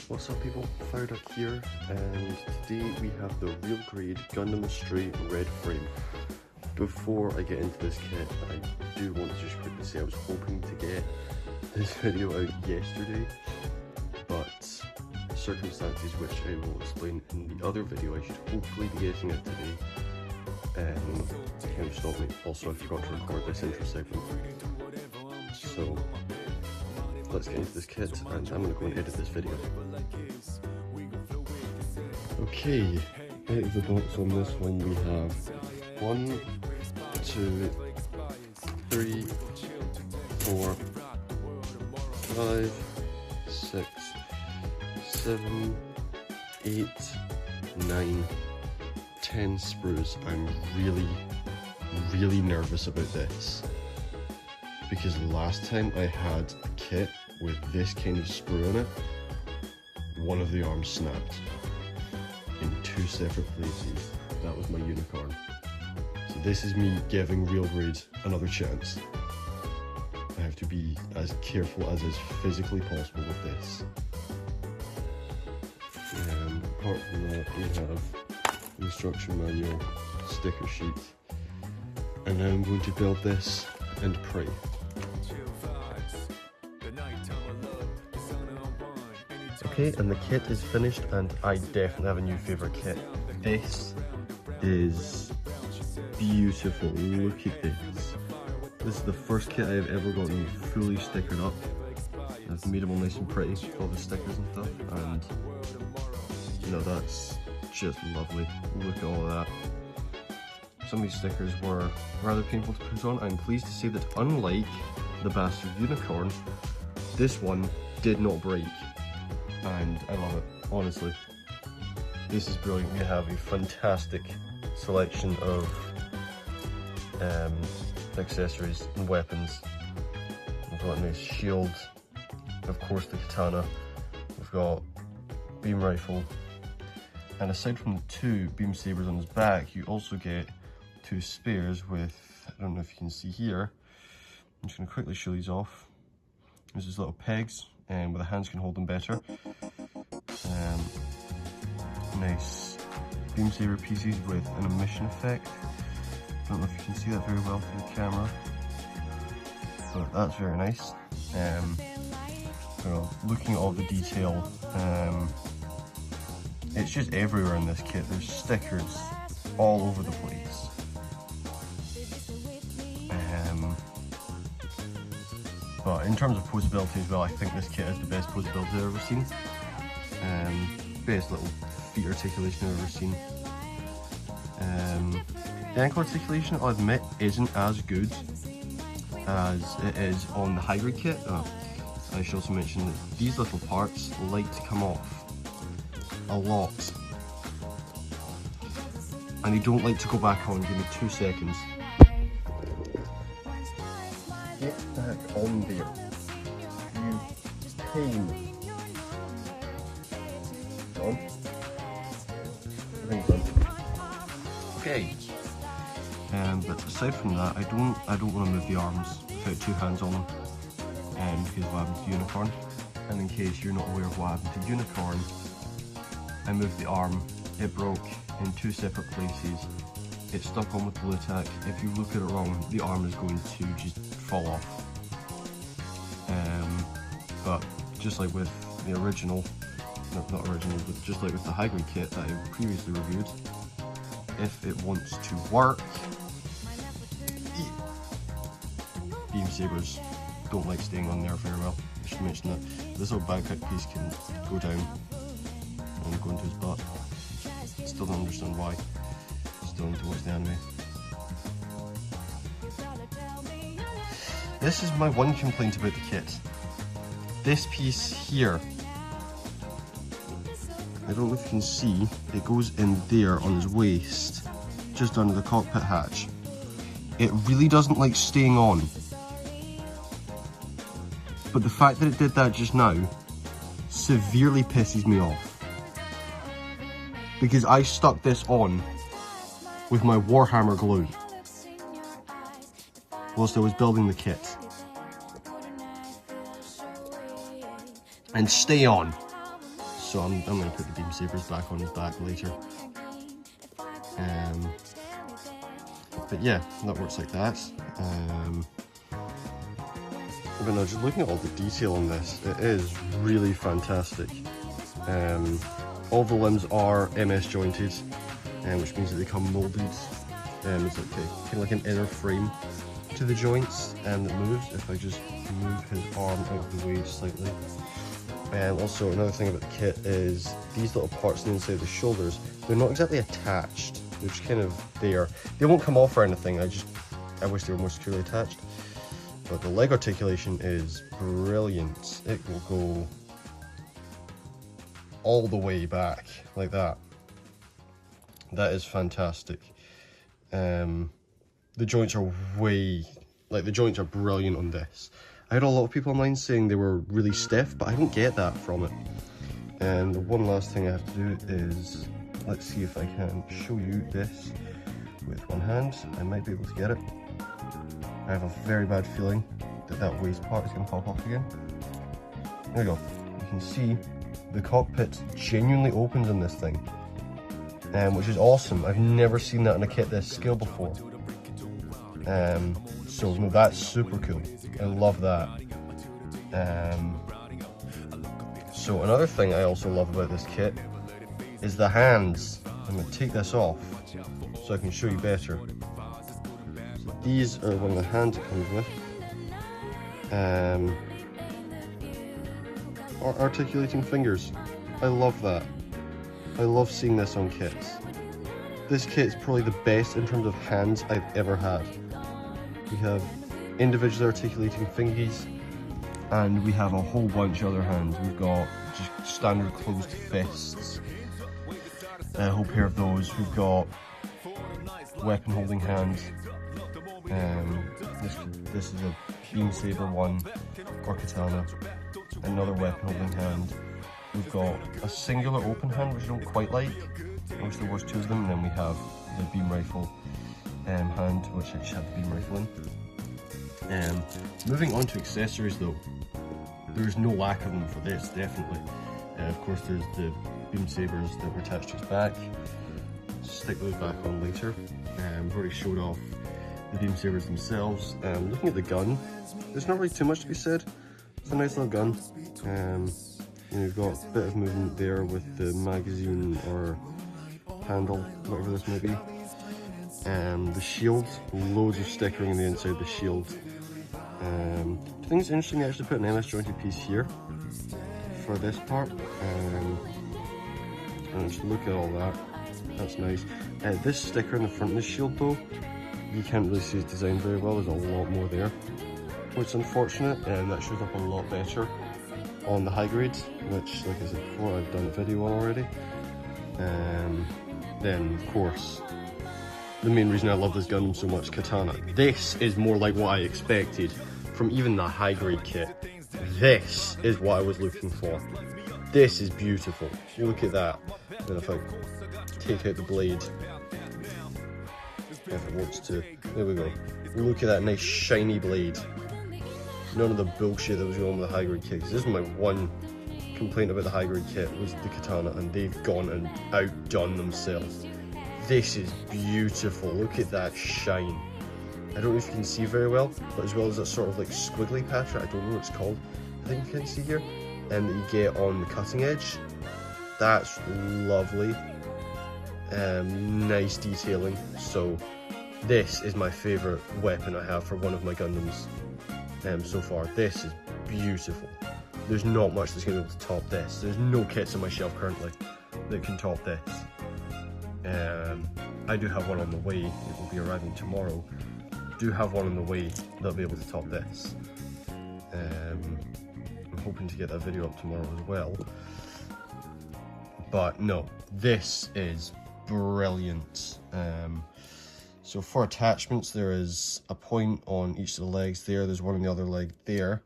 What's up people, Fireduck here, and today we have the real grade Gundam Astray red frame. Before I get into this kit, I do want to just quickly say I was hoping to get this video out yesterday, but circumstances which I will explain in the other video, I should hopefully be getting it today, kind of stopped me. Also, I forgot to record this intro segment, so let's get into this kit, and I'm going to go and edit this video. Okay, out of the box on this one we have 1, 2, 3, 4, 5, 6, 7, 8, 9, 10 sprues. I'm really nervous about this, because last time I had a kit with this kind of sprue in it, one of the arms snapped in 2 separate places. That was my unicorn. So this is me giving real grade another chance. I have to be as careful as is physically possible with this. Apart from that, we have the instruction manual, sticker sheet, and now I'm going to build this and pray. Okay, and the kit is finished, and I definitely have a new favourite kit. This is beautiful. Look at this. This is the first kit I have ever gotten fully stickered up. I've made them all nice and pretty, all the stickers and stuff, and you know, that's just lovely. Look at all of that. Some of these stickers were rather painful to put on. I'm pleased to say that unlike the bastard unicorn, this one did not break. And I love it, honestly. This is brilliant. We have a fantastic selection of accessories and weapons. We've got a nice shield, of course the katana, we've got beam rifle, and aside from the 2 beam sabers on his back, you also get 2 spares with, I don't know if you can see here, I'm just going to quickly show these off. There's these little pegs, and where the hands can hold them better. Nice beam saber pieces with an emission effect. I don't know if you can see that very well through the camera, but that's very nice. Looking at all the detail, it's just everywhere in this kit. There's stickers all over the place. But in terms of posability as well, I think this kit is the best posability I've ever seen. Best little feet articulation I've ever seen. The ankle articulation, I'll admit, isn't as good as it is on the hybrid kit. I should also mention that these little parts like to come off a lot, and they don't like to go back on. Give me 2 seconds. Get back on there, you pain. Done. Everything's done. Okay. But aside from that, I don't want to move the arms without 2 hands on them, because of what happened to Unicorn. And in case you're not aware of what happened to Unicorn, I moved the arm, it broke in 2 separate places. It's stuck on with the Blu-Tack. If you look at it wrong, the arm is going to just fall off. But just like with the original, not original, but just like with the high grade kit that I previously reviewed, if it wants to work, beam sabers don't like staying on there very well. I should mention that. This little backpack piece can go down and go into his butt. Still don't understand why. Still need to watch the anime. This is my one complaint about the kit. This piece here, I don't know if you can see, it goes in there on his waist, just under the cockpit hatch. It really doesn't like staying on. But the fact that it did that just now severely pisses me off. Because I stuck this on with my Warhammer glue whilst I was building the kit. and stay on. so I'm going to put the beam sabers back on his back later. But yeah, that works like that. But no, just looking at all the detail on this, it is really fantastic. All the limbs are MS jointed, which means that they come molded. It's like kind of like an inner frame to the joints that moves. If I just move his arm out of the way slightly. And also another thing about the kit is these little parts on the inside of the shoulders, they're not exactly attached. They're just kind of there. They won't come off or anything. I wish they were more securely attached. But the leg articulation is brilliant. It will go all the way back like that. That is fantastic. The joints are the joints are brilliant on this. I had a lot of people online saying they were really stiff, but I don't get that from it. And the one last thing I have to do is, let's see if I can show you this with one hand. I might be able to get it. I have a very bad feeling that that waist part is going to pop off again. There we go. You can see the cockpit genuinely opens in this thing, which is awesome. I've never seen that in a kit this scale before. So no, that's super cool. I love that. So another thing I also love about this kit is the hands. I'm going to take this off so I can show you better. So these are one of the hands it comes with. Articulating fingers. I love that. I love seeing this on kits. This kit is probably the best in terms of hands I've ever had. We have individually articulating fingies, and we have a whole bunch of other hands. We've got just standard closed fists, a whole pair of those. We've got weapon holding hands. This is a beam saber one, or katana. Another weapon holding hand. We've got a singular open hand, which I don't quite like. I wish there was two of them. And then we have the beam rifle hand, which I just have the beam rifle in. Moving on to accessories though, there's no lack of them for this, definitely. Of course there's the beam sabers that were attached to his back. Stick those back on later. I've already showed off the beam sabers themselves. Looking at the gun, there's not really too much to be said. It's a nice little gun. You've got a bit of movement there with the magazine or handle, whatever this may be. The shield, loads of stickering on the inside of the shield. I think it's interesting to actually put an MS jointed piece here for this part. And just look at all that, that's nice. This sticker in the front of the shield though, you can't really see its design very well. There's a lot more there, which is unfortunate, and that shows up a lot better on the high grades, which, like I said before, I've done a video on already. Then of course, the main reason I love this Gundam so much, katana. This is more like what I expected from even the high grade kit. This is what I was looking for. This is beautiful. You look at that. And if I take out the blade, if it wants to, there we go. Look at that nice shiny blade. None of the bullshit that was going on with the high grade kit. This is my one complaint about the high grade kit, was the katana, and they've gone and outdone themselves. This is beautiful. Look at that shine. I don't know if you can see very well, but as well as that sort of like squiggly pattern, I don't know what it's called, I think you can see here, and that you get on the cutting edge. That's lovely. Nice detailing. So this is my favourite weapon I have for one of my Gundams so far. This is beautiful. There's not much that's going to be able to top this. There's no kits on my shelf currently that can top this. I do have one on the way. It will be arriving tomorrow. Do have one on the way that'll be able to top this. I'm hoping to get that video up tomorrow as well. But no, this is brilliant. So for attachments, there is a point on each of the legs there. There's one on the other leg there,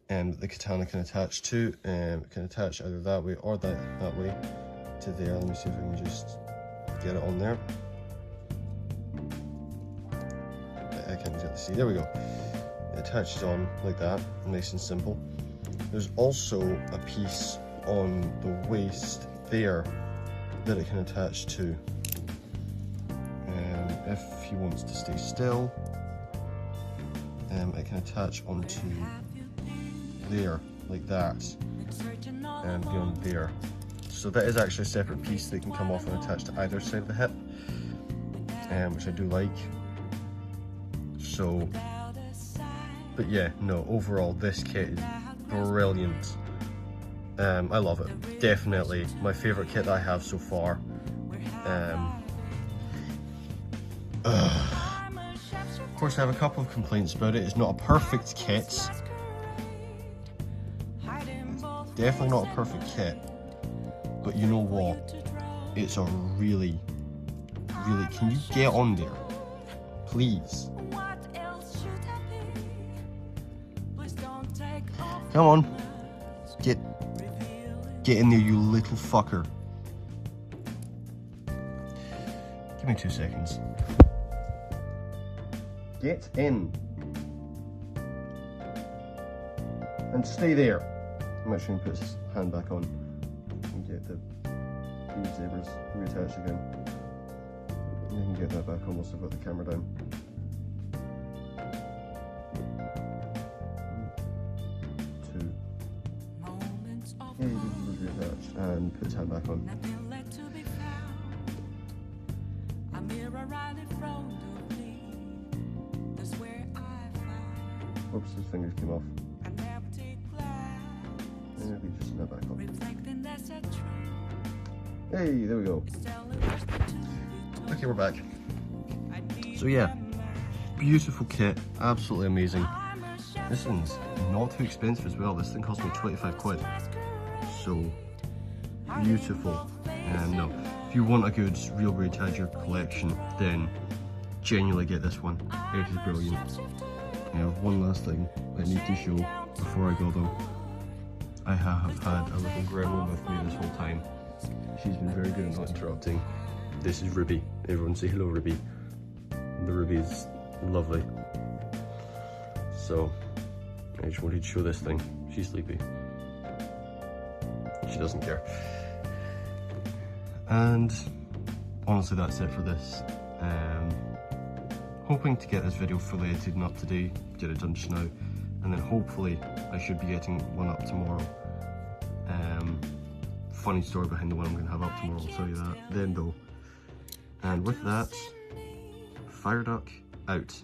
and the katana can attach to. It can attach either that way or that way to there. Let me see if I can just get it on there. I can't exactly see. There we go. It attaches on like that, nice and simple. There's also a piece on the waist there that it can attach to. If he wants to stay still, it can attach onto there, like that, and beyond there. So that is actually a separate piece that can come off and attach to either side of the hip, which I do like. So, but yeah, no, overall this kit is brilliant. I love it. Definitely my favourite kit that I have so far. Of course, I have a couple of complaints about it. It's not a perfect kit. It's definitely not a perfect kit. But you know what? It's a really, can you get on there? Please. Come on. Get in there, you little fucker. Give me 2 seconds. Get in. And stay there. I'm actually going to put his hand back on and get the bead sabers reattached again. You can get that back on once I've got the camera down. 2. Yeah, he was reattached. And put his hand back on. Oops, his fingers came off. Maybe just snap back on. Hey, there we go. Okay, we're back. So yeah, beautiful kit, absolutely amazing. This one's not too expensive as well. This thing cost me 25 quid. So beautiful. No, if you want a good real braid Tadger collection, then genuinely get this one. It is brilliant. Now, one last thing I need to show before I go though. I have had a little gremlin with me this whole time. She's been very good at not interrupting. This is Ruby. Everyone say hello, Ruby. The Ruby is lovely. So, I just wanted to show this thing. She's sleepy. She doesn't care. And honestly, that's it for this. Hoping to get this video fully edited and up today, get it done just now, and then hopefully I should be getting one up tomorrow. Funny story behind the one I'm going to have up tomorrow, I'll tell you that then though. And with that, Fire Duck out.